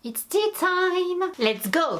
It's tea time! Let's go!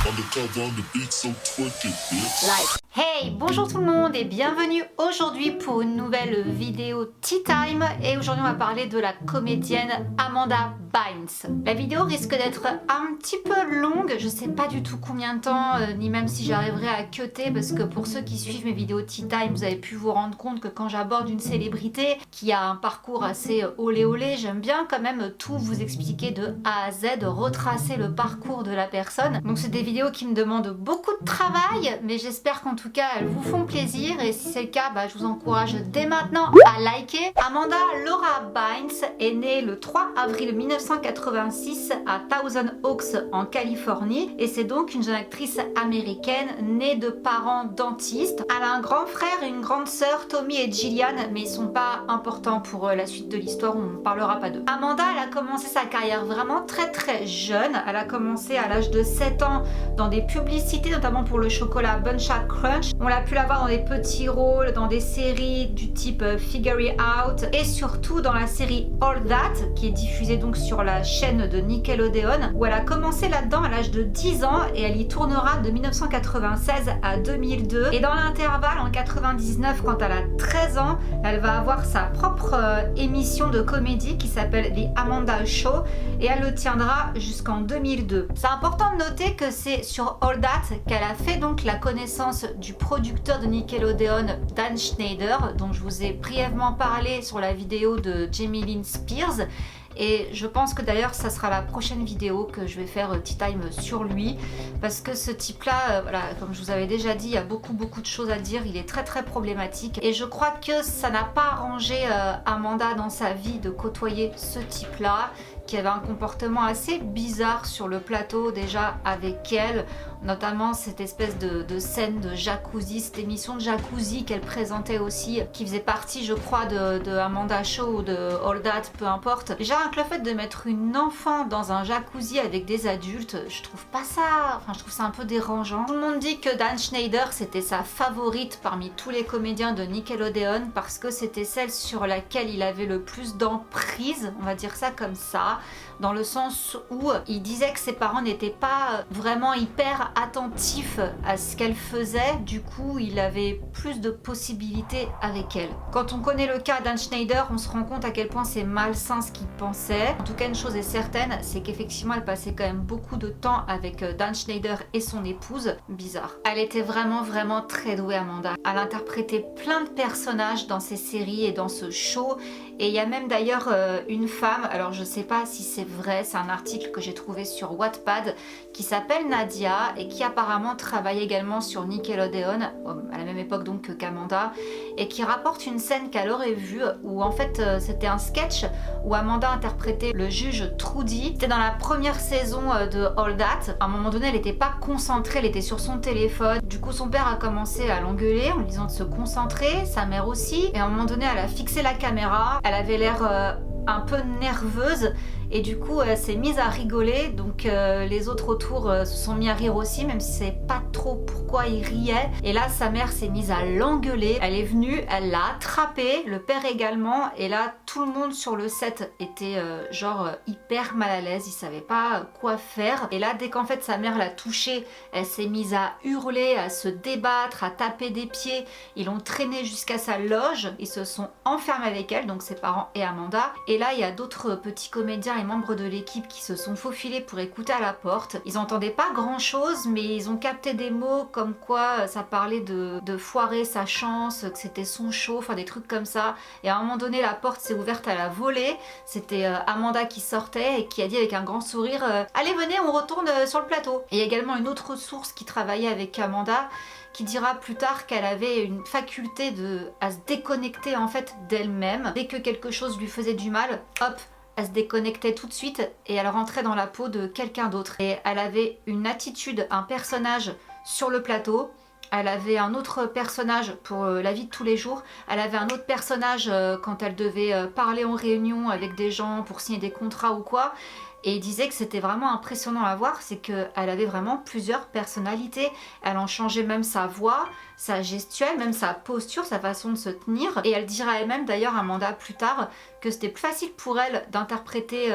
Undercover on the beat, so twerk it, bitch. Live. Hey, bonjour tout le monde et bienvenue aujourd'hui pour une nouvelle vidéo Tea Time. Et aujourd'hui on va parler de la comédienne Amanda Bynes. La vidéo risque d'être un petit peu longue, je sais pas du tout combien de temps, ni même si j'arriverai à cutter, parce que pour ceux qui suivent mes vidéos Tea Time, vous avez pu vous rendre compte que quand j'aborde une célébrité qui a un parcours assez olé olé, j'aime bien quand même tout vous expliquer de A à Z, retracer le parcours de la personne. Donc c'est des vidéos qui me demandent beaucoup de travail, mais j'espère qu'en tout cas elles vous font plaisir, et si c'est le cas, je vous encourage dès maintenant à liker. Amanda Laura Bynes est née le 3 avril 1986 à Thousand Oaks en Californie, et c'est donc une jeune actrice américaine née de parents dentistes. Elle a un grand frère et une grande sœur, Tommy et Gillian, mais ils sont pas importants pour la suite de l'histoire, on ne parlera pas d'eux. Amanda, elle a commencé sa carrière vraiment très jeune. Elle a commencé à l'âge de 7 ans dans des publicités, notamment pour le chocolat Buncha Crunch. On l'a pu la voir dans des petits rôles, dans des séries du type Figure It Out, et surtout dans la série All That, qui est diffusée donc sur la chaîne de Nickelodeon, où elle a commencé là-dedans à l'âge de 10 ans, et elle y tournera de 1996 à 2002. Et dans l'intervalle, en 99, quand elle a 13 ans, elle va avoir sa propre émission de comédie qui s'appelle The Amanda Show, et elle le tiendra jusqu'en 2002. C'est important de noter que c'est sur All That qu'elle a fait donc la connaissance du producteur de Nickelodeon, Dan Schneider, dont je vous ai brièvement parlé sur la vidéo de Jamie Lynn Spears. Et je pense que d'ailleurs ça sera la prochaine vidéo que je vais faire Tea Time sur lui, parce que ce type là, voilà, comme je vous avais déjà dit, il y a beaucoup de choses à dire, il est très problématique, et je crois que ça n'a pas arrangé Amanda dans sa vie de côtoyer ce type là, qui avait un comportement assez bizarre sur le plateau déjà avec elle, notamment cette espèce de scène de jacuzzi, cette émission de jacuzzi qu'elle présentait aussi, qui faisait partie je crois de Amanda Show ou de All That, peu importe. Déjà rien que le fait de mettre une enfant dans un jacuzzi avec des adultes, je trouve pas ça, enfin je trouve ça un peu dérangeant. Tout le monde dit que Dan Schneider c'était sa favorite parmi tous les comédiens de Nickelodeon, parce que c'était celle sur laquelle il avait le plus d'emprise, on va dire ça comme ça, dans le sens où il disait que ses parents n'étaient pas vraiment hyper attentifs à ce qu'elle faisait, du coup il avait plus de possibilités avec elle. Quand on connaît le cas d'Anne Schneider, on se rend compte à quel point c'est malsain ce qu'il pensait. En tout cas une chose est certaine, c'est qu'effectivement elle passait quand même beaucoup de temps avec Dan Schneider et son épouse. Bizarre. Elle était vraiment très douée, Amanda. Elle interprétait plein de personnages dans ses séries et dans ce show, et il y a même d'ailleurs une femme, alors je sais pas si c'est vrai, c'est un article que j'ai trouvé sur Wattpad, qui s'appelle Nadia et qui apparemment travaille également sur Nickelodeon à la même époque donc qu'Amanda, et qui rapporte une scène qu'elle aurait vue où en fait c'était un sketch où Amanda interprétait le juge Trudy. C'était dans la première saison de All That. À un moment donné elle n'était pas concentrée, elle était sur son téléphone, du coup son père a commencé à l'engueuler en lui disant de se concentrer, sa mère aussi, et à un moment donné elle a fixé la caméra, elle avait l'air un peu nerveuse, et du coup elle s'est mise à rigoler, donc les autres autour se sont mis à rire aussi, même si c'est pas trop pourquoi ils riaient. Et là sa mère s'est mise à l'engueuler, elle est venue, elle l'a attrapé, le père également, et là tout le monde sur le set était hyper mal à l'aise, ils savaient pas quoi faire. Et là dès qu'en fait sa mère l'a touchée, elle s'est mise à hurler, à se débattre, à taper des pieds. Ils l'ont traînée jusqu'à sa loge, ils se sont enfermés avec elle, donc ses parents et Amanda. Et là il y a d'autres petits comédiens et membres de l'équipe qui se sont faufilés pour écouter à la porte. Ils entendaient pas grand chose, mais ils ont capté des mots comme quoi ça parlait de foirer sa chance, que c'était son show, enfin des trucs comme ça. Et à un moment donné la porte s'est ouverte à la volée, c'était Amanda qui sortait et qui a dit avec un grand sourire allez venez on retourne sur le plateau. Et il y a également une autre source qui travaillait avec Amanda qui dira plus tard qu'elle avait une faculté à se déconnecter en fait d'elle-même. Dès que quelque chose lui faisait du mal, hop, elle se déconnectait tout de suite et elle rentrait dans la peau de quelqu'un d'autre. Et elle avait une attitude, un personnage sur le plateau. Elle avait un autre personnage pour la vie de tous les jours. Elle avait un autre personnage quand elle devait parler en réunion avec des gens pour signer des contrats ou quoi. Et il disait que c'était vraiment impressionnant à voir, c'est qu'elle avait vraiment plusieurs personnalités. Elle en changeait même sa voix, sa gestuelle, même sa posture, sa façon de se tenir. Et elle dira elle-même d'ailleurs, Amanda, plus tard, que c'était plus facile pour elle d'interpréter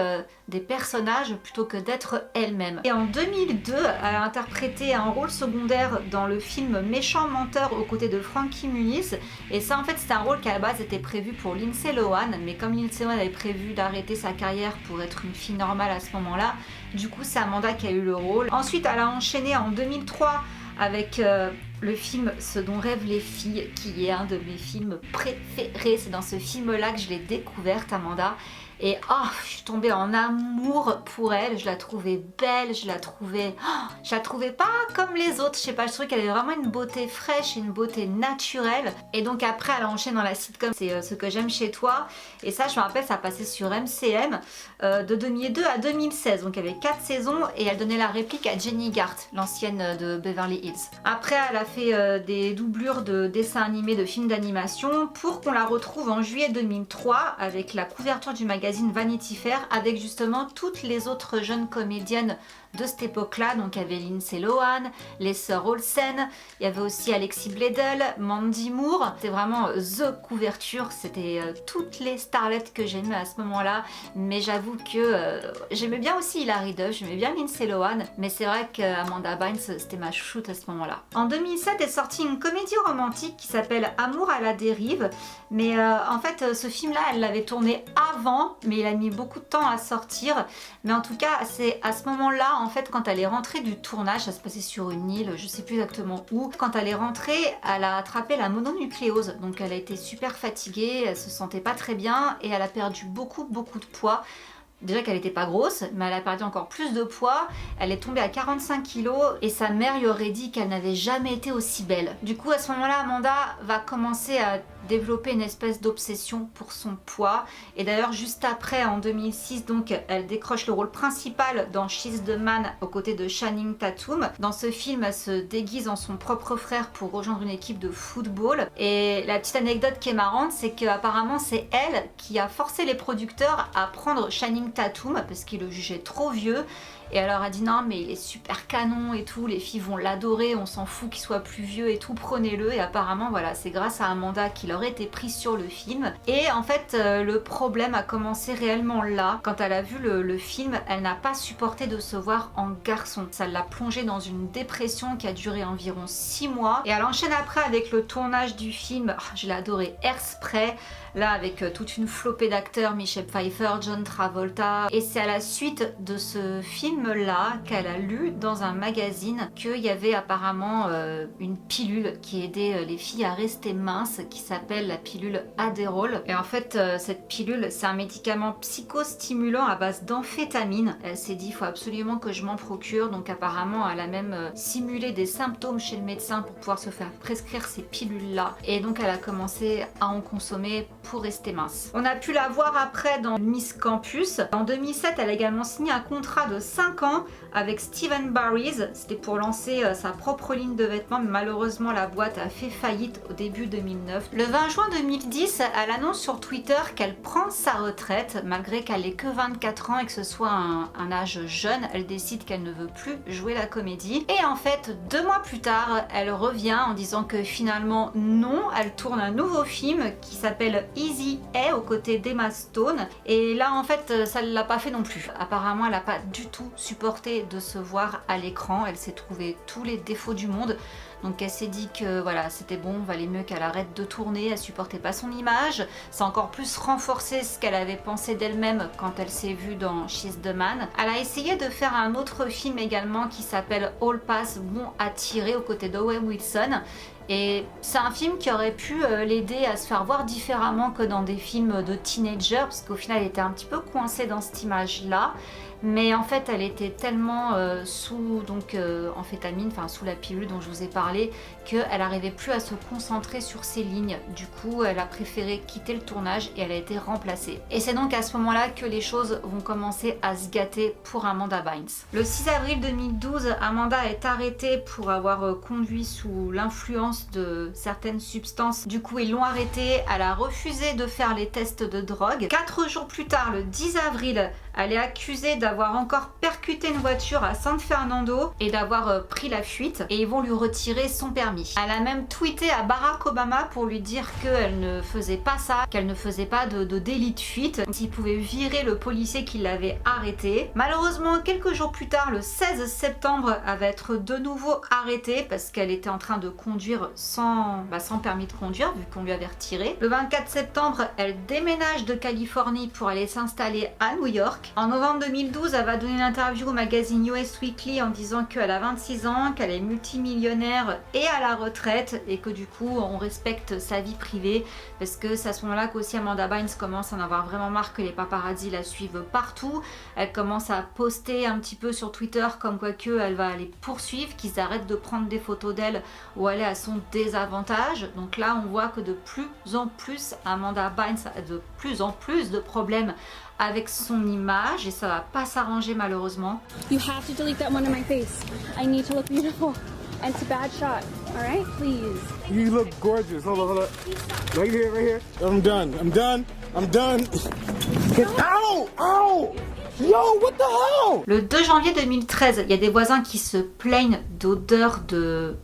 des personnages plutôt que d'être elle-même. Et en 2002, elle a interprété un rôle secondaire dans le film Méchant menteur aux côtés de Frankie Muniz. Et ça, en fait, c'était un rôle qui à la base était prévu pour Lindsay Lohan, mais comme Lindsay Lohan avait prévu d'arrêter sa carrière pour être une fille normale à ce moment-là, du coup, c'est Amanda qui a eu le rôle. Ensuite, elle a enchaîné en 2003 avec le film Ce dont rêvent les filles, qui est un de mes films préférés. C'est dans ce film-là que je l'ai découverte, Amanda. Et oh, je suis tombée en amour pour elle, je la trouvais belle, je la trouvais pas comme les autres, je sais pas, je trouvais qu'elle avait vraiment une beauté fraîche, une beauté naturelle. Et donc après elle a enchaîné dans la sitcom C'est ce que j'aime chez toi, et ça je me rappelle, ça passait sur MCM de 2002 à 2016, donc il y avait 4 saisons et elle donnait la réplique à Jenny Garth, l'ancienne de Beverly Hills. Après elle a fait des doublures de dessins animés, de films d'animation, pour qu'on la retrouve en juillet 2003 avec la couverture du magazine Vanity Fair avec justement toutes les autres jeunes comédiennes de cette époque-là. Donc il y avait Lindsay Lohan, les sœurs Olsen, il y avait aussi Alexis Bledel, Mandy Moore. C'était vraiment the couverture, c'était toutes les starlettes que j'aimais à ce moment-là. Mais j'avoue que j'aimais bien aussi Hilary Duff, j'aimais bien Lindsay Lohan, mais c'est vrai qu'Amanda Bynes c'était ma chouchoute à ce moment-là. En 2007 est sortie une comédie romantique qui s'appelle Amour à la dérive, mais en fait ce film-là elle l'avait tourné avant, mais il a mis beaucoup de temps à sortir. Mais en tout cas c'est à ce moment-là, en fait, quand elle est rentrée du tournage, ça se passait sur une île, je sais plus exactement où. Quand elle est rentrée, elle a attrapé la mononucléose, donc elle a été super fatiguée, elle se sentait pas très bien et elle a perdu beaucoup de poids. Déjà qu'elle n'était pas grosse, mais elle a perdu encore plus de poids. Elle est tombée à 45 kilos et sa mère lui aurait dit qu'elle n'avait jamais été aussi belle. Du coup, à ce moment-là, Amanda va commencer à développer une espèce d'obsession pour son poids. Et d'ailleurs, juste après, en 2006, donc, elle décroche le rôle principal dans She's the Man aux côtés de Channing Tatum. Dans ce film, elle se déguise en son propre frère pour rejoindre une équipe de football. Et la petite anecdote qui est marrante, c'est qu'apparemment, c'est elle qui a forcé les producteurs à prendre Channing Tatum parce qu'il le jugeait trop vieux. Et elle leur a dit non mais il est super canon et tout, les filles vont l'adorer, on s'en fout qu'il soit plus vieux et tout, prenez-le. Et apparemment voilà, c'est grâce à Amanda qu'il aurait été pris sur le film. Et en fait le problème a commencé réellement là. Quand elle a vu le film, elle n'a pas supporté de se voir en garçon. Ça l'a plongée dans une dépression qui a duré environ 6 mois. Et elle enchaîne après avec le tournage du film, je l'ai adoré, Hairspray. Là avec toute une flopée d'acteurs, Michelle Pfeiffer, John Travolta. Et c'est à la suite de ce film-là qu'elle a lu dans un magazine qu'il y avait apparemment une pilule qui aidait les filles à rester minces, qui s'appelle la pilule Adderall. Et en fait cette pilule c'est un médicament psychostimulant à base d'amphétamine. Elle s'est dit il faut absolument que je m'en procure, donc apparemment elle a même simulé des symptômes chez le médecin pour pouvoir se faire prescrire ces pilules-là. Et donc elle a commencé à en consommer pour rester mince. On a pu la voir après dans Miss Campus. En 2007, elle a également signé un contrat de 5 ans avec Stephen Barry's. C'était pour lancer sa propre ligne de vêtements, mais malheureusement la boîte a fait faillite au début 2009. Le 20 juin 2010, elle annonce sur Twitter qu'elle prend sa retraite, malgré qu'elle ait que 24 ans et que ce soit un âge jeune. Elle décide qu'elle ne veut plus jouer la comédie. Et en fait, 2 mois plus tard, elle revient en disant que finalement non, elle tourne un nouveau film qui s'appelle Easy A aux côtés d'Emma Stone. Et là en fait ça ne l'a pas fait non plus. Apparemment elle n'a pas du tout supporté de se voir à l'écran. Elle s'est trouvée tous les défauts du monde. Donc elle s'est dit que voilà, c'était bon, valait mieux qu'elle arrête de tourner, elle supportait pas son image. Ça a encore plus renforcé ce qu'elle avait pensé d'elle-même quand elle s'est vue dans She's the Man. Elle a essayé de faire un autre film également qui s'appelle All Pass Bon à tirer aux côtés d'Owen Wilson. Et c'est un film qui aurait pu l'aider à se faire voir différemment que dans des films de teenager, parce qu'au final elle était un petit peu coincée dans cette image-là. Mais en fait elle était tellement sous amphétamine, enfin sous la pilule dont je vous ai parlé, qu'elle n'arrivait plus à se concentrer sur ses lignes. Du coup elle a préféré quitter le tournage et elle a été remplacée. Et c'est donc à ce moment-là que les choses vont commencer à se gâter pour Amanda Bynes. Le 6 avril 2012, Amanda est arrêtée pour avoir conduit sous l'influence de certaines substances. Du coup ils l'ont arrêtée, elle a refusé de faire les tests de drogue. 4 jours plus tard, le 10 avril, elle est accusée d'avoir encore percuté une voiture à San Fernando et d'avoir pris la fuite, et ils vont lui retirer son permis. Elle a même tweeté à Barack Obama pour lui dire qu'elle ne faisait pas ça, qu'elle ne faisait pas de délit de fuite, s'il pouvait virer le policier qui l'avait arrêté. Malheureusement, quelques jours plus tard, le 16 septembre, elle va être de nouveau arrêtée parce qu'elle était en train de conduire sans permis de conduire vu qu'on lui avait retiré. Le 24 septembre, elle déménage de Californie pour aller s'installer à New York. En novembre 2012, elle va donner une interview au magazine US Weekly en disant qu'elle a 26 ans, qu'elle est multimillionnaire et à la retraite et que du coup on respecte sa vie privée, parce que c'est à ce moment-là qu'aussi Amanda Bynes commence à en avoir vraiment marre que les paparazzi la suivent partout. Elle commence à poster un petit peu sur Twitter comme quoi elle va les poursuivre, qu'ils arrêtent de prendre des photos d'elle où elle est à son désavantage. Donc là on voit que de plus en plus Amanda Bynes a de plus en plus de problèmes avec son image et ça va pas s'arranger malheureusement. You have to delete that one on my face. I need to look beautiful. And it's a bad shot. All right, please. You look gorgeous. Hold on, hold on. Right here, right here. I'm done. I'm done. I'm done. Ow! Ow! Yo, what the hell? Le 2 janvier 2013, il y a des voisins qui se plaignent d'odeur de...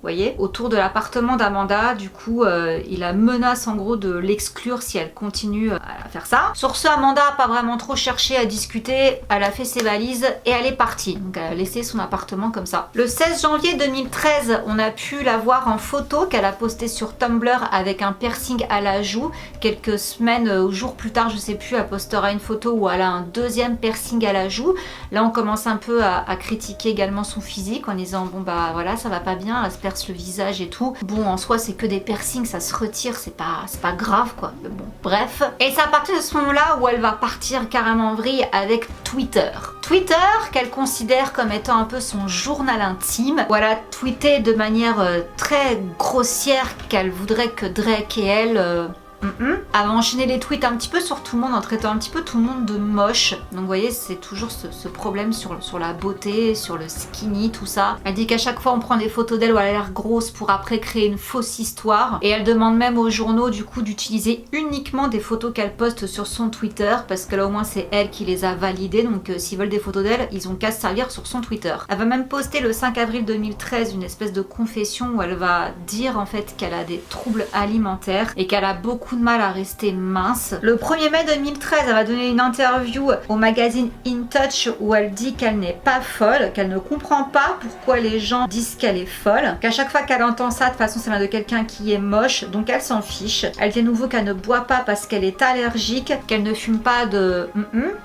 voyez, autour de l'appartement d'Amanda. Du coup, il la menace en gros de l'exclure si elle continue à faire ça. Sur ce, Amanda n'a pas vraiment trop cherché à discuter. Elle a fait ses valises et elle est partie. Donc elle a laissé son appartement comme ça. Le 16 janvier 2013, on a pu la voir en photo qu'elle a postée sur Tumblr avec un piercing à la joue. Quelques semaines ou jours plus tard, je sais plus, elle postera une photo où elle a un deuxième piercing à la joue. Là, on commence un peu à critiquer également son physique en disant bon bah voilà, ça va pas bien, elle se perce le visage et tout. Bon, en soi, c'est que des piercings, ça se retire, c'est pas grave quoi. Mais bon, bref. Et c'est à partir de ce moment-là où elle va partir carrément en vrille avec Twitter. Twitter, qu'elle considère comme étant un peu son journal intime. Voilà, tweeté de manière très grossière qu'elle voudrait que Drake et elle... Elle va enchaîner les tweets un petit peu sur tout le monde en traitant un petit peu tout le monde de moche. Donc vous voyez, c'est toujours ce problème sur la beauté, sur le skinny, tout ça. Elle dit qu'à chaque fois on prend des photos d'elle où elle a l'air grosse pour après créer une fausse histoire. Et elle demande même aux journaux du coup d'utiliser uniquement des photos qu'elle poste sur son Twitter, parce que là au moins c'est elle qui les a validées. Donc s'ils veulent des photos d'elle, ils ont qu'à se servir sur son Twitter. Elle va même poster le 5 avril 2013 une espèce de confession où elle va dire en fait qu'elle a des troubles alimentaires et qu'elle a beaucoup de mal à rester mince. Le 1er mai 2013, elle va donner une interview au magazine In Touch où elle dit qu'elle n'est pas folle, qu'elle ne comprend pas pourquoi les gens disent qu'elle est folle, qu'à chaque fois qu'elle entend ça, de toute façon ça vient de quelqu'un qui est moche, donc elle s'en fiche. Elle dit à nouveau qu'elle ne boit pas parce qu'elle est allergique, qu'elle ne fume pas de...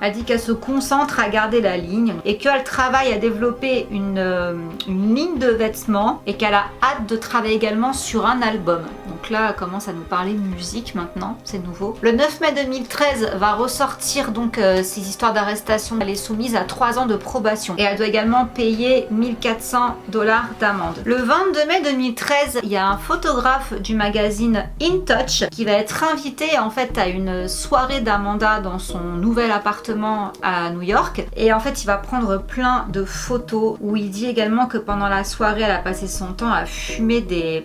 Elle dit qu'elle se concentre à garder la ligne et qu'elle travaille à développer une ligne de vêtements et qu'elle a hâte de travailler également sur un album. Donc là, elle commence à nous parler musique maintenant, c'est nouveau. Le 9 mai 2013 va ressortir donc ces histoires d'arrestation. Elle est soumise à 3 ans de probation et elle doit également payer 1400 $ d'amende. Le 22 mai 2013, il y a un photographe du magazine In Touch qui va être invité en fait à une soirée d'Amanda dans son nouvel appartement à New York, et en fait il va prendre plein de photos où il dit également que pendant la soirée elle a passé son temps à fumer des...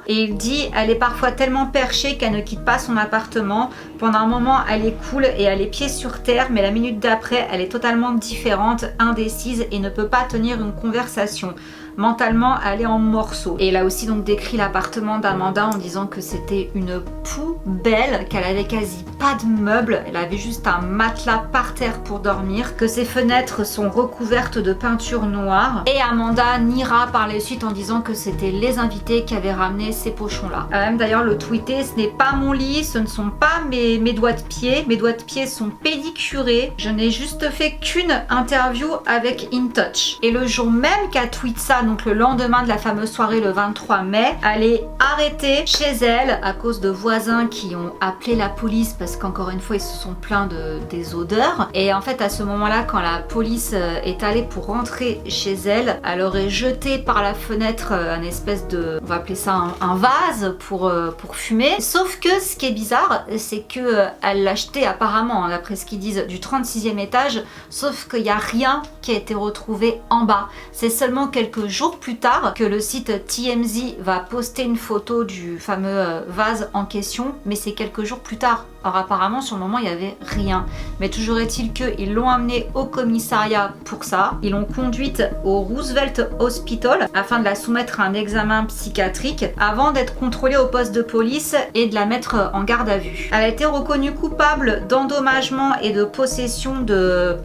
Et il dit elle est parfois tellement perchée qu'elle ne quitte pas son appartement. Pendant un moment elle est cool et elle est pieds sur terre, mais la minute d'après elle est totalement différente, indécise et ne peut pas tenir une conversation. Mentalement elle est en morceaux. Et il a aussi donc décrit l'appartement d'Amanda en disant que c'était une poubelle, qu'elle avait quasi pas de meubles, elle avait juste un matelas par terre pour dormir, que ses fenêtres sont recouvertes de peinture noire. Et Amanda niera par la suite en disant que c'était les invités qui avaient ramené ces pochons là. Elle a même d'ailleurs le tweeté: ce n'est pas mon lit, ce ne sont pas mes doigts de pied, mes doigts de pied sont pédicurés, je n'ai juste fait qu'une interview avec In Touch. Et le jour même qu'elle tweet ça, donc le lendemain de la fameuse soirée le 23 mai, elle est arrêtée chez elle à cause de voisins qui ont appelé la police parce qu'encore une fois ils se sont plaints des odeurs. Et en fait à ce moment-là, quand la police est allée pour rentrer chez elle, elle aurait jeté par la fenêtre un espèce de, on va appeler ça un vase pour fumer. Sauf que ce qui est bizarre, c'est que elle l'a acheté apparemment, d'après ce qu'ils disent, du 36e étage, sauf qu'il n'y a rien qui a été retrouvé en bas. C'est seulement quelques jours plus tard que le site TMZ va poster une photo du fameux vase en question, mais c'est quelques jours plus tard. Alors apparemment sur le moment il n'y avait rien, mais toujours est-il qu'ils l'ont amenée au commissariat pour ça, ils l'ont conduite au Roosevelt Hospital afin de la soumettre à un examen psychiatrique avant d'être contrôlée au poste de police et de la mettre en garde à vue. Elle a été reconnue coupable d'endommagement et de possession de...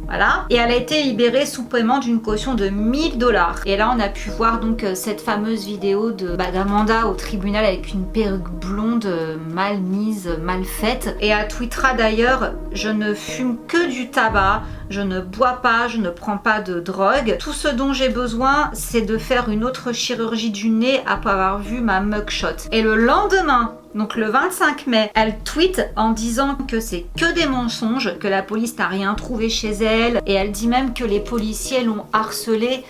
Voilà. Et elle a été libérée sous paiement d'une caution de 1 000 $. Et là, on a pu voir donc cette fameuse vidéo d'Amanda au tribunal avec une perruque blonde mal mise, mal faite. Et elle tweetera d'ailleurs « Je ne fume que du tabac, je ne bois pas, je ne prends pas de drogue. Tout ce dont j'ai besoin, c'est de faire une autre chirurgie du nez après avoir vu ma mugshot. » Et le lendemain, donc le 25 mai, elle tweet en disant que c'est que des mensonges, que la police n'a rien trouvé chez elle, et elle dit même que les policiers l'ont harcelée.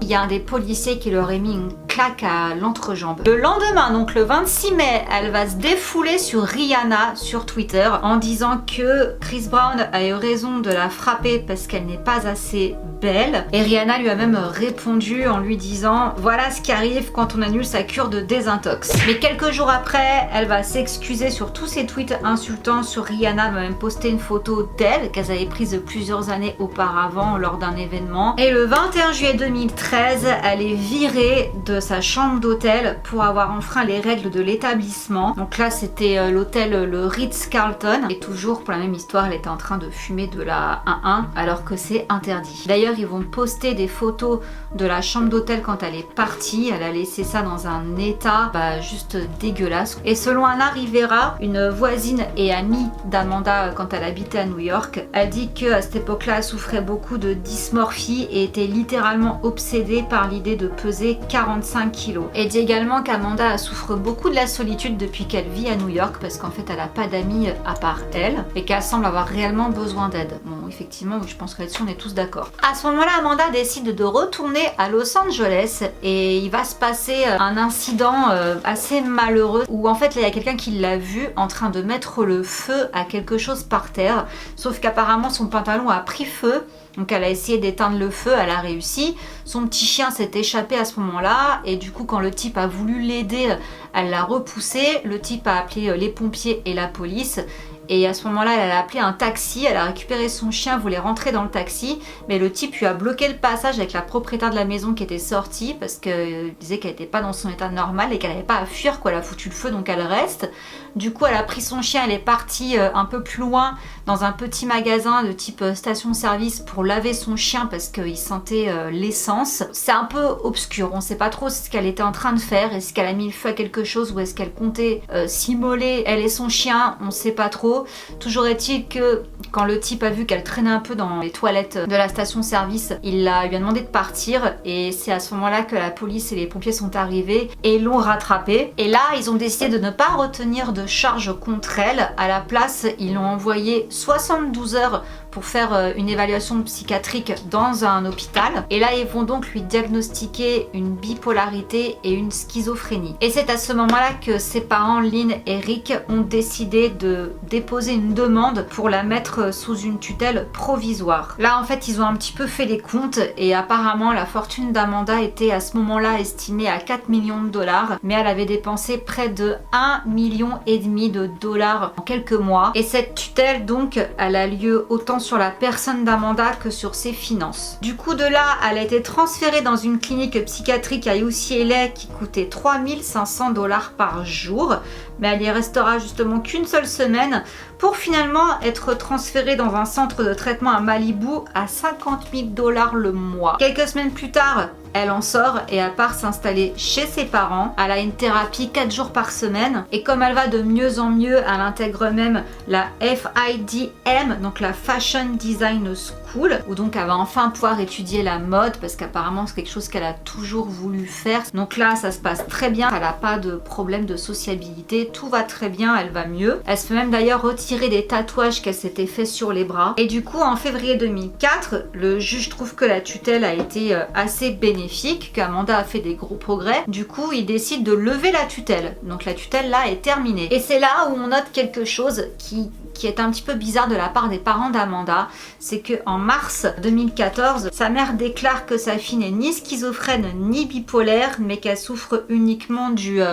Il y a un des policiers qui leur a mis une claque à l'entrejambe. Le lendemain, donc le 26 mai, elle va se défouler sur Rihanna sur Twitter en disant que Chris Brown a eu raison de la frapper parce qu'elle n'est pas assez belle. Et Rihanna lui a même répondu en lui disant « Voilà ce qui arrive quand on annule sa cure de désintox ». Mais quelques jours après, elle va s'excuser sur tous ses tweets insultants sur Rihanna, va même poster une photo d'elle qu'elle avait prise plusieurs années auparavant lors d'un événement. Et le 21 juillet 2013, elle est virée de sa chambre d'hôtel pour avoir enfreint les règles de l'établissement. Donc là, c'était l'hôtel le Ritz-Carlton. Et toujours pour la même histoire, elle était en train de fumer de la 1-1 alors que c'est interdit. D'ailleurs, ils vont poster des photos de la chambre d'hôtel quand elle est partie. Elle a laissé ça dans un état juste dégueulasse. Et selon Anna Rivera, une voisine et amie d'Amanda quand elle habitait à New York, elle dit qu'à cette époque-là, elle souffrait beaucoup de dysmorphie et était littéralement obsédée par l'idée de peser 45 kilos. Et dit également qu'Amanda souffre beaucoup de la solitude depuis qu'elle vit à New York parce qu'en fait elle n'a pas d'amis à part elle et qu'elle semble avoir réellement besoin d'aide. Bon, effectivement, je pense que là-dessus on est tous d'accord. À ce moment-là, Amanda décide de retourner à Los Angeles et il va se passer un incident assez malheureux où en fait il y a quelqu'un qui l'a vu en train de mettre le feu à quelque chose par terre, sauf qu'apparemment son pantalon a pris feu. Donc elle a essayé d'éteindre le feu, elle a réussi. Son petit chien s'est échappé à ce moment-là et du coup quand le type a voulu l'aider, elle l'a repoussé. Le type a appelé les pompiers et la police. Et à ce moment-là, elle a appelé un taxi, elle a récupéré son chien, voulait rentrer dans le taxi, mais le type lui a bloqué le passage avec la propriétaire de la maison qui était sortie parce qu'il disait qu'elle n'était pas dans son état normal et qu'elle n'avait pas à fuir, quoi. Elle a foutu le feu, donc elle reste. Du coup, elle a pris son chien, elle est partie un peu plus loin dans un petit magasin de type station-service pour laver son chien parce qu'il sentait l'essence. C'est un peu obscur, on ne sait pas trop ce qu'elle était en train de faire. Est-ce qu'elle a mis le feu à quelque chose ou est-ce qu'elle comptait s'immoler, elle et son chien, on ne sait pas trop. Toujours est-il que quand le type a vu qu'elle traînait un peu dans les toilettes de la station-service, lui a demandé de partir et c'est à ce moment-là que la police et les pompiers sont arrivés et l'ont rattrapée. Et là, ils ont décidé de ne pas retenir de charge contre elle. À la place, ils l'ont envoyée 72 heures pour faire une évaluation psychiatrique dans un hôpital. Et là, ils vont donc lui diagnostiquer une bipolarité et une schizophrénie. Et c'est à ce moment-là que ses parents, Lynn et Rick, ont décidé de déposer une demande pour la mettre sous une tutelle provisoire. Là, en fait, ils ont un petit peu fait les comptes et apparemment, la fortune d'Amanda était à ce moment-là estimée à 4 millions de dollars, mais elle avait dépensé près de 1,5 million de dollars en quelques mois. Et cette tutelle, donc, elle a lieu autant sur la personne d'Amanda que sur ses finances. Du coup, de là, elle a été transférée dans une clinique psychiatrique à UCLA qui coûtait 3 500 dollars par jour, mais elle y restera justement qu'une seule semaine pour finalement être transférée dans un centre de traitement à Malibu à 50 000 dollars le mois. Quelques semaines plus tard, elle en sort et elle part s'installer chez ses parents. Elle a une thérapie 4 jours par semaine et comme elle va de mieux en mieux, elle intègre même la FIDM, donc la Fashion Design School, où donc elle va enfin pouvoir étudier la mode parce qu'apparemment c'est quelque chose qu'elle a toujours voulu faire. Donc là, ça se passe très bien, elle n'a pas de problème de sociabilité, tout va très bien, elle va mieux. Elle se fait même d'ailleurs retirer des tatouages qu'elle s'était fait sur les bras. Et du coup, en février 2004, le juge trouve que la tutelle a été assez bénéfique bénéfique, qu'Amanda a fait des gros progrès. Du coup, il décide de lever la tutelle. Donc la tutelle là est terminée. Et c'est là où on note quelque chose qui est un petit peu bizarre de la part des parents d'Amanda, c'est que en mars 2014, sa mère déclare que sa fille n'est ni schizophrène ni bipolaire, mais qu'elle souffre uniquement de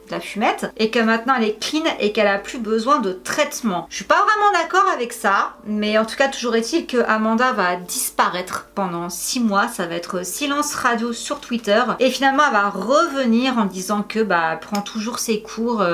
la fumette et que maintenant elle est clean et qu'elle a plus besoin de traitement. Je suis pas vraiment d'accord avec ça, mais en tout cas toujours est-il que Amanda va disparaître pendant 6 mois, ça va être silence radio sur Twitter et finalement elle va revenir en disant que elle prend toujours ses cours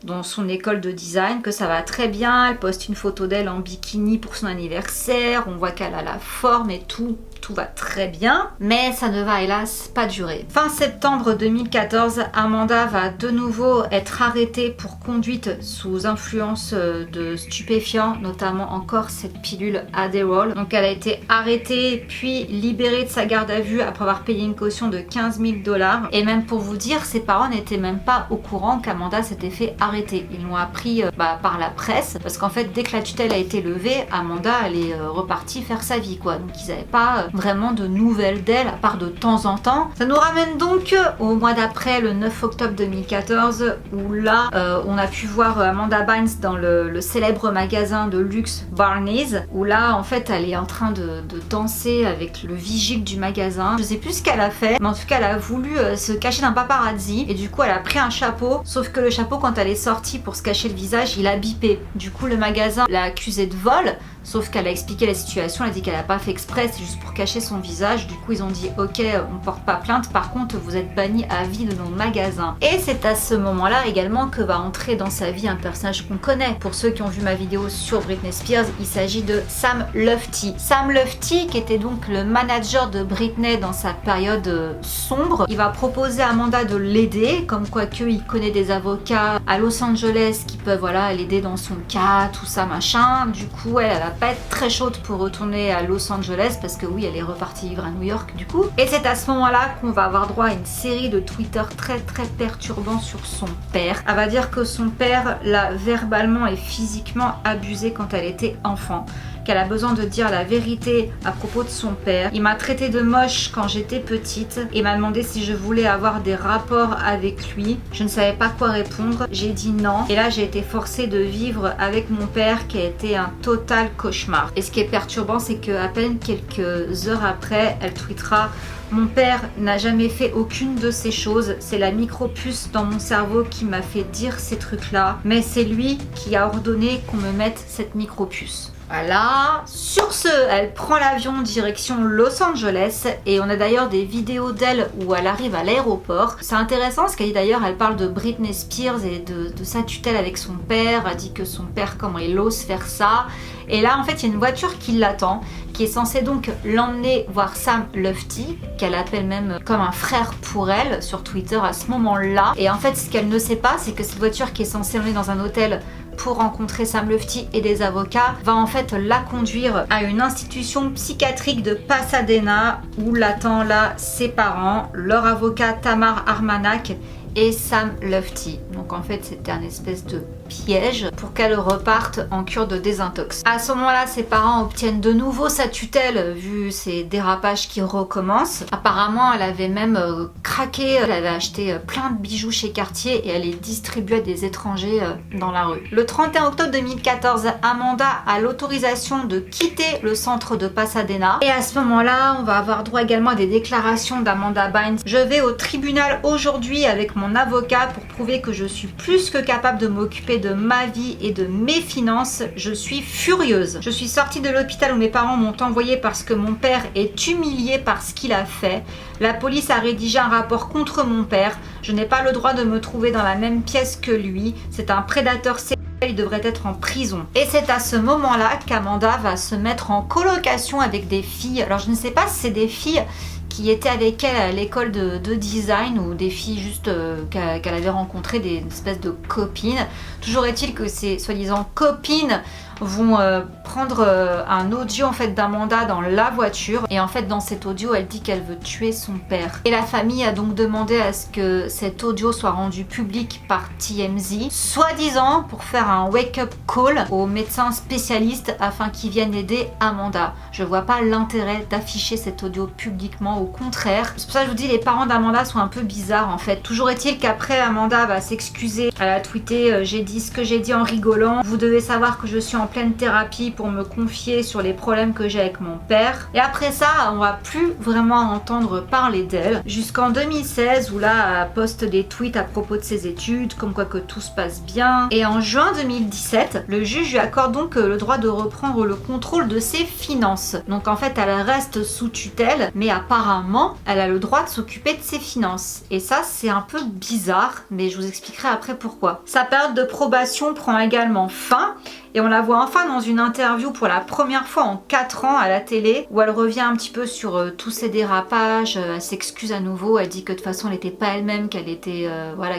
dans son école de design, que ça va très bien, elle poste une photo d'elle en bikini pour son anniversaire, on voit qu'elle a la forme et tout va très bien, mais ça ne va hélas pas durer. Fin septembre 2014, Amanda va de nouveau être arrêtée pour conduite sous influence de stupéfiants, notamment encore cette pilule Adderall. Donc elle a été arrêtée puis libérée de sa garde à vue après avoir payé une caution de 15 000 $. Et même pour vous dire, ses parents n'étaient même pas au courant qu'Amanda s'était fait arrêter. Ils l'ont appris par la presse, parce qu'en fait dès que la tutelle a été levée, Amanda elle est repartie faire sa vie quoi. Donc ils n'avaient pas vraiment de nouvelles d'elle à part de temps en temps. Ça nous ramène donc au mois d'après, le 9 octobre 2014, où là on a pu voir Amanda Bynes dans le célèbre magasin de luxe Barney's, où là en fait elle est en train de danser avec le vigile du magasin. Je sais plus ce qu'elle a fait, mais en tout cas elle a voulu se cacher d'un paparazzi et du coup elle a pris un chapeau, sauf que le chapeau quand elle est sortie pour se cacher le visage, il a bipé. Du coup le magasin l'a accusée de vol. Sauf qu'elle a expliqué la situation, elle a dit qu'elle n'a pas fait exprès, c'est juste pour cacher son visage. Du coup, ils ont dit ok, on porte pas plainte, par contre, vous êtes banni à vie de nos magasins. Et c'est à ce moment-là également que va entrer dans sa vie un personnage qu'on connaît. Pour ceux qui ont vu ma vidéo sur Britney Spears, il s'agit de Sam Lutfi. Sam Lutfi, qui était donc le manager de Britney dans sa période sombre, il va proposer à Amanda de l'aider, comme quoi qu'il connaît des avocats à Los Angeles qui peuvent l'aider dans son cas, tout ça machin. Du coup, elle va pas être très chaude pour retourner à Los Angeles parce que oui, elle est repartie vivre à New York du coup. Et c'est à ce moment-là qu'on va avoir droit à une série de Twitter très perturbants sur son père. Elle va dire que son père l'a verbalement et physiquement abusée quand elle était enfant, qu'elle a besoin de dire la vérité à propos de son père. Il m'a traité de moche quand j'étais petite et m'a demandé si je voulais avoir des rapports avec lui. Je ne savais pas quoi répondre, j'ai dit non. Et là j'ai été forcée de vivre avec mon père qui a été un total cauchemar. Et ce qui est perturbant, c'est qu'à peine quelques heures après, elle tweetera: mon père n'a jamais fait aucune de ces choses, c'est la micropuce dans mon cerveau qui m'a fait dire ces trucs-là, mais c'est lui qui a ordonné qu'on me mette cette micropuce. Voilà, sur ce, elle prend l'avion direction Los Angeles et on a d'ailleurs des vidéos d'elle où elle arrive à l'aéroport. C'est intéressant ce qu'elle dit d'ailleurs, elle parle de Britney Spears et de sa tutelle avec son père, elle dit que son père, comment il ose faire ça. Et là en fait il y a une voiture qui l'attend, qui est censée donc l'emmener voir Sam Lutfi, qu'elle appelle même comme un frère pour elle sur Twitter à ce moment-là. Et en fait ce qu'elle ne sait pas, c'est que cette voiture qui est censée l'emmener dans un hôtel pour rencontrer Sam Lutfi et des avocats va en fait la conduire à une institution psychiatrique de Pasadena où l'attend là ses parents, leur avocat Tamar Armanak et Sam Lutfi. Donc en fait c'était un espèce de piège pour qu'elle reparte en cure de désintox. À ce moment-là, ses parents obtiennent de nouveau sa tutelle vu ces dérapages qui recommencent. Apparemment, elle avait même craqué, elle avait acheté plein de bijoux chez Cartier et elle les distribuait à des étrangers dans la rue. Le 31 octobre 2014, Amanda a l'autorisation de quitter le centre de Pasadena et à ce moment-là, on va avoir droit également à des déclarations d'Amanda Bynes. Je vais au tribunal aujourd'hui avec mon avocat pour prouver que je suis plus que capable de m'occuper de ma vie et de mes finances. Je suis furieuse. Je suis sortie de l'hôpital où mes parents m'ont envoyée parce que mon père est humilié par ce qu'il a fait. La police a rédigé un rapport contre mon père. Je n'ai pas le droit de me trouver dans la même pièce que lui. C'est un prédateur sexuel. Il devrait être en prison. Et c'est à ce moment-là qu'Amanda va se mettre en colocation avec des filles. Alors je ne sais pas si c'est des filles qui étaient avec elle à l'école de design ou des filles juste qu'elle avait rencontrées, des espèces de copines. Toujours est-il que ces soi-disant copines vont prendre un audio en fait d'Amanda dans la voiture et en fait dans cet audio elle dit qu'elle veut tuer son père. Et la famille a donc demandé à ce que cet audio soit rendu public par TMZ, soi-disant pour faire un wake-up call aux médecins spécialistes afin qu'ils viennent aider Amanda. Je vois pas l'intérêt d'afficher cet audio publiquement, au contraire. C'est pour ça que je vous dis, les parents d'Amanda sont un peu bizarres en fait. Toujours est-il qu'après Amanda va s'excuser, elle a tweeté j'ai dit ce que j'ai dit en rigolant, vous devez savoir que je suis en pleine thérapie pour me confier sur les problèmes que j'ai avec mon père. Et après ça, on va plus vraiment entendre parler d'elle jusqu'en 2016 où là elle poste des tweets à propos de ses études, comme quoi que tout se passe bien. Et en juin 2017, le juge lui accorde donc le droit de reprendre le contrôle de ses finances. Donc en fait, elle reste sous tutelle, mais apparemment, elle a le droit de s'occuper de ses finances. Et ça, c'est un peu bizarre, mais je vous expliquerai après pourquoi. Sa période de probation prend également fin. Et on la voit enfin dans une interview pour la première fois en 4 ans à la télé où elle revient un petit peu sur tous ses dérapages, elle s'excuse à nouveau, elle dit que de toute façon elle n'était pas elle-même, qu'elle était,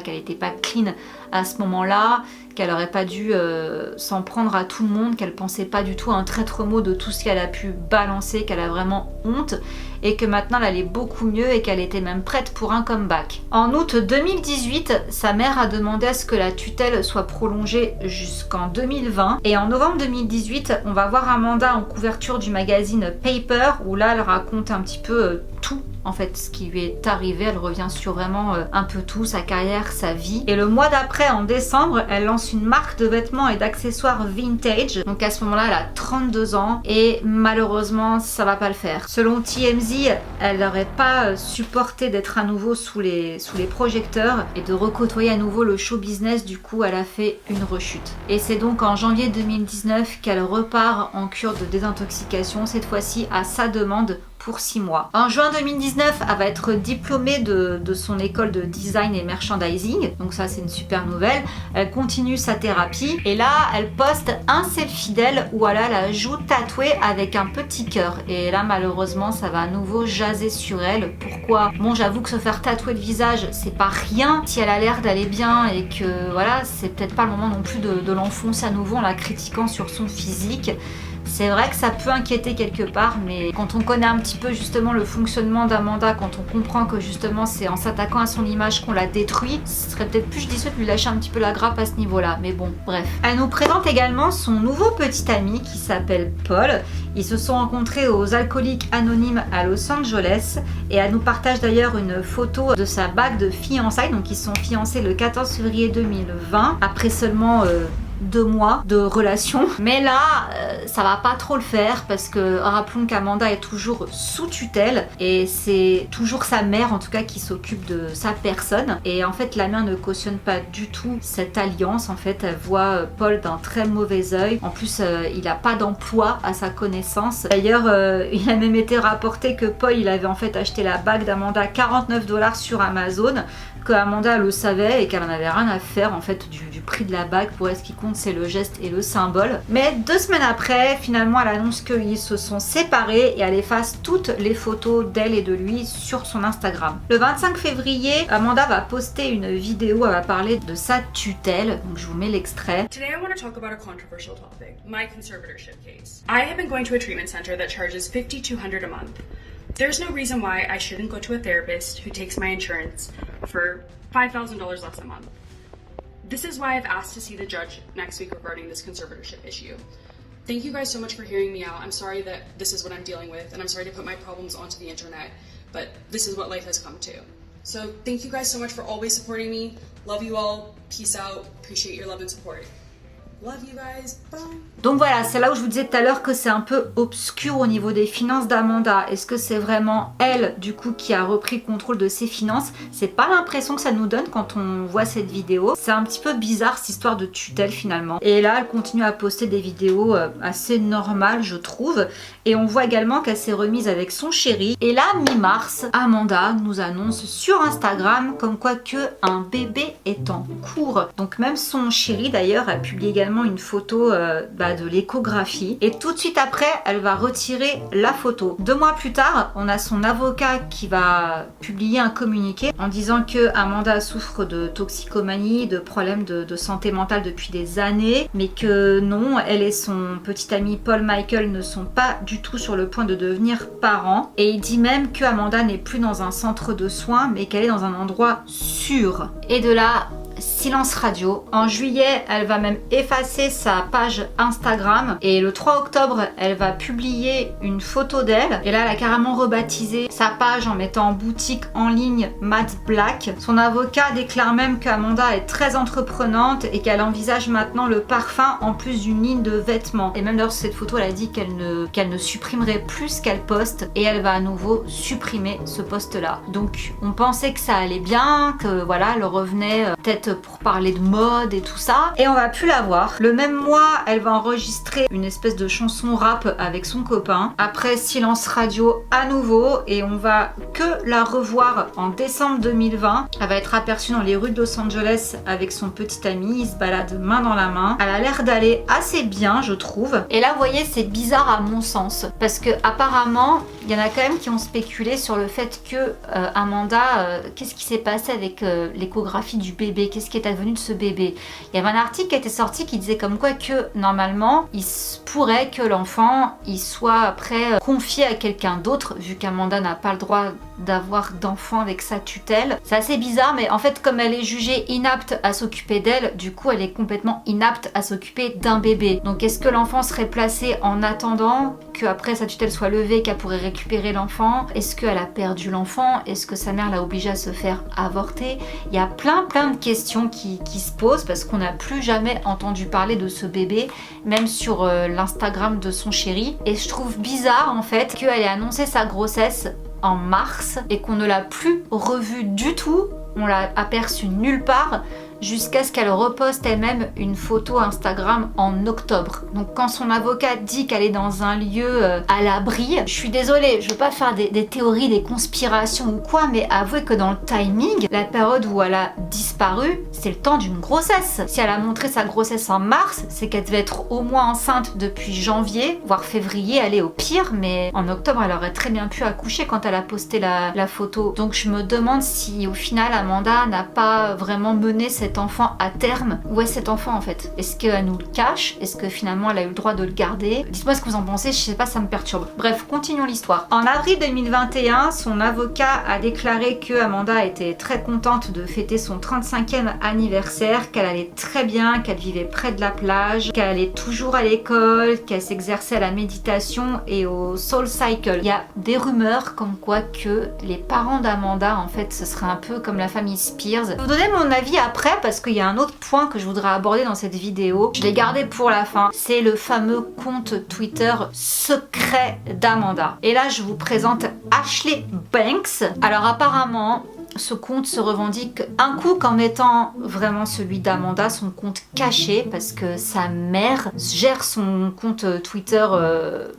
qu'elle n'était pas clean à ce moment-là, qu'elle aurait pas dû s'en prendre à tout le monde, qu'elle pensait pas du tout un traître mot de tout ce qu'elle a pu balancer, qu'elle a vraiment honte et que maintenant elle allait beaucoup mieux et qu'elle était même prête pour un comeback. En août 2018, sa mère a demandé à ce que la tutelle soit prolongée jusqu'en 2020 et en novembre 2018, on va voir Amanda en couverture du magazine Paper où là elle raconte un petit peu tout en fait ce qui lui est arrivé. Elle revient sur vraiment un peu tout, sa carrière, sa vie. Et le mois d'après, en décembre, elle lance une marque de vêtements et d'accessoires vintage. Donc à ce moment-là, elle a 32 ans et malheureusement, ça va pas le faire. Selon TMZ, elle n'aurait pas supporté d'être à nouveau sous les projecteurs et de recôtoyer à nouveau le show business. Du coup, elle a fait une rechute. Et c'est donc en janvier 2019 qu'elle repart en cure de désintoxication, cette fois-ci à sa demande pour 6 mois. En juin 2019, elle va être diplômée de son école de design et merchandising. Donc ça, c'est une super nouvelle. Elle continue sa thérapie. Et là, elle poste un selfie d'elle où elle a la joue tatouée avec un petit cœur. Et là, malheureusement, ça va à nouveau jaser sur elle. Pourquoi? Bon, j'avoue que se faire tatouer le visage, c'est pas rien. Si elle a l'air d'aller bien et que, voilà, c'est peut-être pas le moment non plus de l'enfoncer à nouveau en la critiquant sur son physique. C'est vrai que ça peut inquiéter quelque part, mais quand on connaît un petit peu justement le fonctionnement d'Amanda, quand on comprend que justement c'est en s'attaquant à son image qu'on la détruit, ce serait peut-être plus judicieux de lui lâcher un petit peu la grappe à ce niveau-là. Mais bon, bref. Elle nous présente également son nouveau petit ami qui s'appelle Paul. Ils se sont rencontrés aux Alcooliques Anonymes à Los Angeles et elle nous partage d'ailleurs une photo de sa bague de fiançailles. Donc ils sont fiancés le 14 février 2020, après seulement 2 mois de relation. Mais là, ça va pas trop le faire parce que rappelons qu'Amanda est toujours sous tutelle et c'est toujours sa mère en tout cas qui s'occupe de sa personne. Et en fait, la mère ne cautionne pas du tout cette alliance. En fait, elle voit Paul d'un très mauvais œil. En plus, il n'a pas d'emploi à sa connaissance. D'ailleurs, il a même été rapporté que Paul, il avait en fait acheté la bague d'Amanda 49 $ sur Amazon, que Amanda le savait et qu'elle en avait rien à faire en fait du prix de la bague. Pour elle, ce qui compte, c'est le geste et le symbole. Mais 2 semaines après, finalement, elle annonce qu'ils se sont séparés et elle efface toutes les photos d'elle et de lui sur son Instagram. Le 25 février, Amanda va poster une vidéo, elle va parler de sa tutelle. Donc je vous mets l'extrait. Today I want to talk about a controversial topic, my conservatorship case. I have been going to a treatment center that charges $5,200 a month. There's no reason why I shouldn't go to a therapist who takes my insurance for $5,000 less a month. This is why I've asked to see the judge next week regarding this conservatorship issue. Thank you guys so much for hearing me out. I'm sorry that this is what I'm dealing with, and I'm sorry to put my problems onto the internet, but this is what life has come to. So thank you guys so much for always supporting me. Love you all. Peace out. Appreciate your love and support. Love you guys. Bye. Donc voilà, c'est là où je vous disais tout à l'heure que c'est un peu obscur au niveau des finances d'Amanda. Est-ce que c'est vraiment elle, du coup, qui a repris le contrôle de ses finances? C'est pas l'impression que ça nous donne quand on voit cette vidéo. C'est un petit peu bizarre cette histoire de tutelle finalement. Et là, elle continue à poster des vidéos assez normales, je trouve. Et on voit également qu'elle s'est remise avec son chéri. Et là, mi-mars, Amanda nous annonce sur Instagram comme quoi que un bébé est en cours. Donc même son chéri d'ailleurs a publié également également une photo de l'échographie. Et tout de suite après, elle va retirer la photo. 2 mois plus tard, on a son avocat qui va publier un communiqué en disant que Amanda souffre de toxicomanie, de problèmes de santé mentale depuis des années, mais que non, elle et son petit ami Paul Michael ne sont pas du tout sur le point de devenir parents. Et il dit même que Amanda n'est plus dans un centre de soins, mais qu'elle est dans un endroit sûr. Et de là, silence radio. En juillet, elle va même effacer sa page Instagram et le 3 octobre, elle va publier une photo d'elle et là, elle a carrément rebaptisé sa page en mettant en boutique en ligne Matte Black. Son avocat déclare même qu'Amanda est très entreprenante et qu'elle envisage maintenant le parfum en plus d'une ligne de vêtements. Et même d'ailleurs sur cette photo, elle a dit qu'elle ne supprimerait plus ce qu'elle poste et elle va à nouveau supprimer ce post-là. Donc on pensait que ça allait bien, que voilà, elle revenait peut-être pour parler de mode et tout ça, et on va plus la voir. Le même mois, elle va enregistrer une espèce de chanson rap avec son copain. Après, silence radio à nouveau, et on va que la revoir en décembre 2020. Elle va être aperçue dans les rues de Los Angeles avec son petit ami, ils se baladent main dans la main. Elle a l'air d'aller assez bien, je trouve. Et là, vous voyez, c'est bizarre à mon sens, parce que apparemment, il y en a quand même qui ont spéculé sur le fait que Amanda, qu'est-ce qui s'est passé avec l'échographie du bébé? Qu'est-ce qui est advenu de ce bébé? Il y avait un article qui a été sorti qui disait comme quoi que normalement il se pourrait que l'enfant il soit après confié à quelqu'un d'autre, vu qu'Amanda n'a pas le droit d'avoir d'enfant avec sa tutelle. C'est assez bizarre, mais en fait comme elle est jugée inapte à s'occuper d'elle, du coup elle est complètement inapte à s'occuper d'un bébé. Donc est-ce que l'enfant serait placé en attendant qu'après sa tutelle soit levée, qu'elle pourrait récupérer l'enfant? Est-ce qu'elle a perdu l'enfant? Est-ce que sa mère l'a obligée à se faire avorter? Il y a plein de questions qui se posent parce qu'on n'a plus jamais entendu parler de ce bébé, même sur l'Instagram de son chéri. Et je trouve bizarre en fait qu'elle ait annoncé sa grossesse en mars et qu'on ne l'a plus revue du tout. On l'a aperçue nulle part jusqu'à ce qu'elle reposte elle-même une photo Instagram en octobre. Donc quand son avocat dit qu'elle est dans un lieu à l'abri, je suis désolée, je veux pas faire des théories, des conspirations ou quoi, mais avouez que dans le timing, la période où elle a disparu, c'est le temps d'une grossesse. Si elle a montré sa grossesse en mars, c'est qu'elle devait être au moins enceinte depuis janvier, voire février, elle est au pire, mais en octobre, elle aurait très bien pu accoucher quand elle a posté la photo. Donc je me demande si au final Amanda n'a pas vraiment mené cet enfant à terme. Où est cet enfant en fait? Est-ce qu'elle nous le cache? Est-ce que finalement elle a eu le droit de le garder? Dites-moi ce que vous en pensez, je sais pas, ça me perturbe. Bref, continuons l'histoire. En avril 2021, son avocat a déclaré que Amanda était très contente de fêter son 35e anniversaire, qu'elle allait très bien, qu'elle vivait près de la plage, qu'elle allait toujours à l'école, qu'elle s'exerçait à la méditation et au Soul Cycle. Il y a des rumeurs comme quoi que les parents d'Amanda en fait ce serait un peu comme la famille Spears. Je vais vous donner mon avis après parce qu'il y a un autre point que je voudrais aborder dans cette vidéo. Je l'ai gardé pour la fin. C'est le fameux compte Twitter secret d'Amanda. Et là, je vous présente Ashley Banks. Alors apparemment, ce compte se revendique un coup qu'en étant vraiment celui d'Amanda, son compte caché, parce que sa mère gère son compte Twitter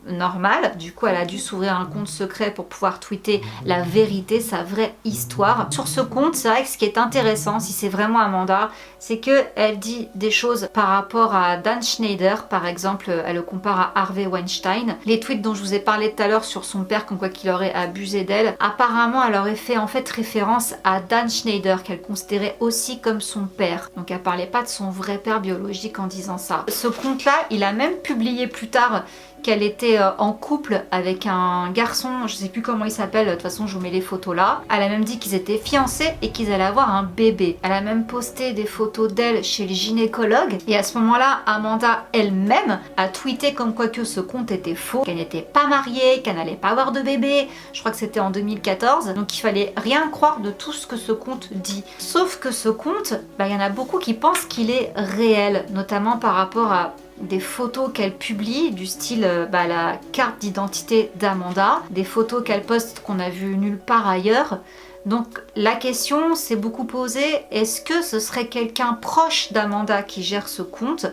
normal. Du coup, elle a dû s'ouvrir un compte secret pour pouvoir tweeter la vérité, sa vraie histoire. Sur ce compte, c'est vrai que ce qui est intéressant, si c'est vraiment Amanda, c'est qu'elle dit des choses par rapport à Dan Schneider, par exemple, elle le compare à Harvey Weinstein. Les tweets dont je vous ai parlé tout à l'heure sur son père, comme quoi qu'il aurait abusé d'elle, apparemment, elle aurait fait en fait référence à Dan Schneider, qu'elle considérait aussi comme son père. Donc elle parlait pas de son vrai père biologique en disant ça. Ce compte-là, il a même publié plus tard qu'elle était en couple avec un garçon, je sais plus comment il s'appelle, de toute façon je vous mets les photos là. Elle a même dit qu'ils étaient fiancés et qu'ils allaient avoir un bébé. Elle a même posté des photos d'elle chez le gynécologue et à ce moment-là, Amanda elle-même a tweeté comme quoi que ce compte était faux, qu'elle n'était pas mariée, qu'elle n'allait pas avoir de bébé. Je crois que c'était en 2014, donc il fallait rien croire de tout ce que ce compte dit. Sauf que ce compte, il y en a beaucoup qui pensent qu'il est réel, notamment par rapport à des photos qu'elle publie du style la carte d'identité d'Amanda, des photos qu'elle poste qu'on a vues nulle part ailleurs. Donc la question s'est beaucoup posée, est-ce que ce serait quelqu'un proche d'Amanda qui gère ce compte?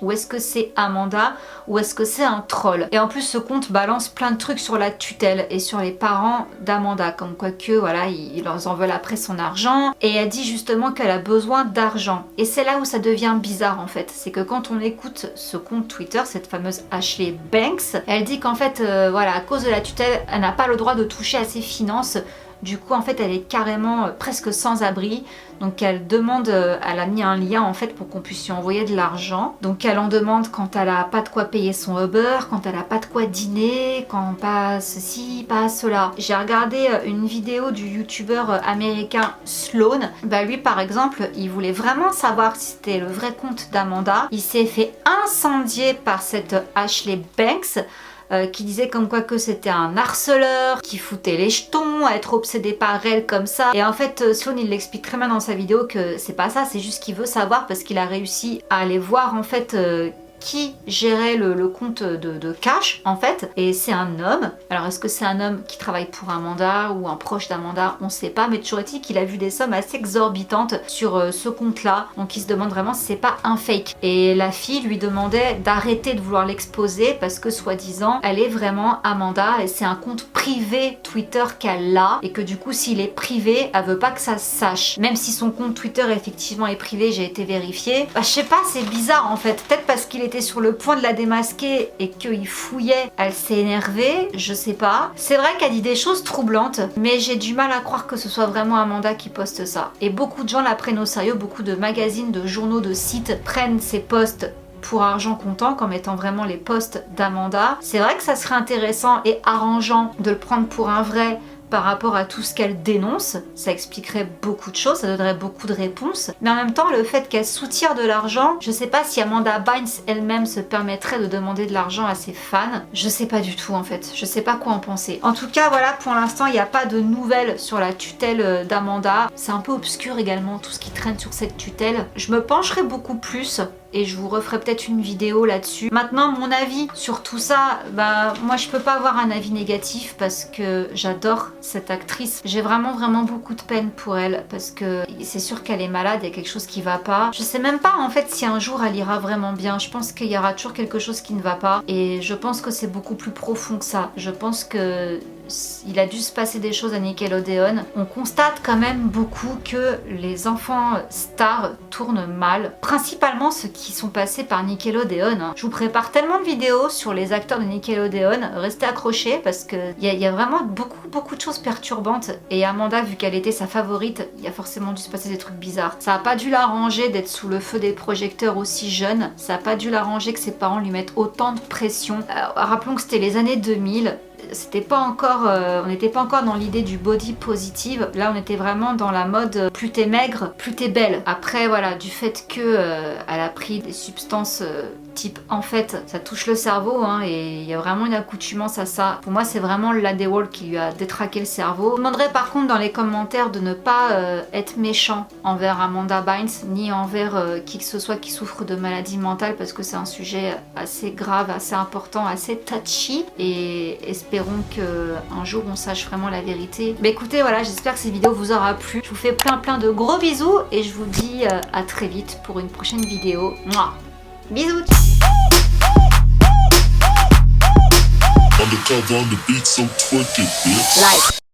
ou est-ce que c'est Amanda ou est-ce que c'est un troll. Et en plus ce compte balance plein de trucs sur la tutelle et sur les parents d'Amanda, comme quoi que voilà, ils leur en veulent après son argent, et elle dit justement qu'elle a besoin d'argent. Et c'est là où ça devient bizarre en fait, c'est que quand on écoute ce compte Twitter, cette fameuse Ashley Banks, elle dit qu'en fait voilà, à cause de la tutelle, elle n'a pas le droit de toucher à ses finances. Du coup, en fait, elle est carrément presque sans abri. Donc, elle demande, elle a mis un lien en fait pour qu'on puisse lui envoyer de l'argent. Donc, elle en demande quand elle a pas de quoi payer son Uber, quand elle a pas de quoi dîner, quand pas ceci, pas cela. J'ai regardé une vidéo du youtubeur américain Sloan. Bah, lui, par exemple, il voulait vraiment savoir si c'était le vrai compte d'Amanda. Il s'est fait incendier par cette Ashley Banks. Qui disait comme quoi que c'était un harceleur, qui foutait les jetons, à être obsédé par elle comme ça. Et en fait, Sloan il l'explique très bien dans sa vidéo que c'est pas ça, c'est juste qu'il veut savoir parce qu'il a réussi à aller voir en fait qui gérait le compte de cash en fait, et c'est un homme. Alors est-ce que c'est un homme qui travaille pour Amanda ou un proche d'Amanda, on sait pas, mais toujours est-il qu'il a vu des sommes assez exorbitantes sur ce compte là, donc il se demande vraiment si c'est pas un fake. Et la fille lui demandait d'arrêter de vouloir l'exposer parce que soi-disant elle est vraiment Amanda et c'est un compte privé Twitter qu'elle a, et que du coup s'il est privé elle veut pas que ça se sache, même si son compte Twitter effectivement est privé, j'ai été vérifiée. Bah, je sais pas, c'est bizarre en fait, peut-être parce qu'il était sur le point de la démasquer et qu'il fouillait, elle s'est énervée, je sais pas. C'est vrai qu'elle dit des choses troublantes, mais j'ai du mal à croire que ce soit vraiment Amanda qui poste ça. Et beaucoup de gens la prennent au sérieux, beaucoup de magazines, de journaux, de sites prennent ces posts pour argent comptant comme étant vraiment les posts d'Amanda. C'est vrai que ça serait intéressant et arrangeant de le prendre pour un vrai par rapport à tout ce qu'elle dénonce, ça expliquerait beaucoup de choses, ça donnerait beaucoup de réponses. Mais en même temps, le fait qu'elle soutire de l'argent, je sais pas si Amanda Bynes elle-même se permettrait de demander de l'argent à ses fans. Je sais pas du tout en fait, je sais pas quoi en penser. En tout cas, voilà, pour l'instant, il n'y a pas de nouvelles sur la tutelle d'Amanda. C'est un peu obscur également tout ce qui traîne sur cette tutelle. Je me pencherai beaucoup plus et je vous referai peut-être une vidéo là-dessus. Maintenant, mon avis sur tout ça, bah moi je peux pas avoir un avis négatif parce que j'adore cette actrice. J'ai vraiment beaucoup de peine pour elle parce que c'est sûr qu'elle est malade, il y a quelque chose qui va pas. Je sais même pas en fait si un jour elle ira vraiment bien. Je pense qu'il y aura toujours quelque chose qui ne va pas et je pense que c'est beaucoup plus profond que ça. Je pense que il a dû se passer des choses à Nickelodeon. On constate quand même beaucoup que les enfants stars tournent mal, principalement ceux qui sont passés par Nickelodeon. Je vous prépare tellement de vidéos sur les acteurs de Nickelodeon, restez accrochés parce qu'il y a vraiment beaucoup de choses perturbantes, et Amanda, vu qu'elle était sa favorite, il y a forcément dû se passer des trucs bizarres. Ça a pas dû l'arranger d'être sous le feu des projecteurs aussi jeune, ça a pas dû l'arranger que ses parents lui mettent autant de pression. Rappelons que c'était les années 2000, c'était pas encore, on n'était pas encore dans l'idée du body positive. Là, on était vraiment dans la mode plus t'es maigre, plus t'es belle. Après, voilà, du fait que elle a pris des substances type, en fait, ça touche le cerveau, hein, et il y a vraiment une accoutumance à ça. Pour moi, c'est vraiment l'ADWAL qui lui a détraqué le cerveau. Je vous demanderai par contre dans les commentaires de ne pas être méchant envers Amanda Bynes, ni envers qui que ce soit qui souffre de maladie mentale, parce que c'est un sujet assez grave, assez important, assez touchy, et espérons qu'un jour on sache vraiment la vérité. Mais écoutez, voilà, j'espère que cette vidéo vous aura plu. Je vous fais plein de gros bisous et je vous dis à très vite pour une prochaine vidéo. Mouah. Bisous. Undercover on the beat, so twerk it, bitch. Like.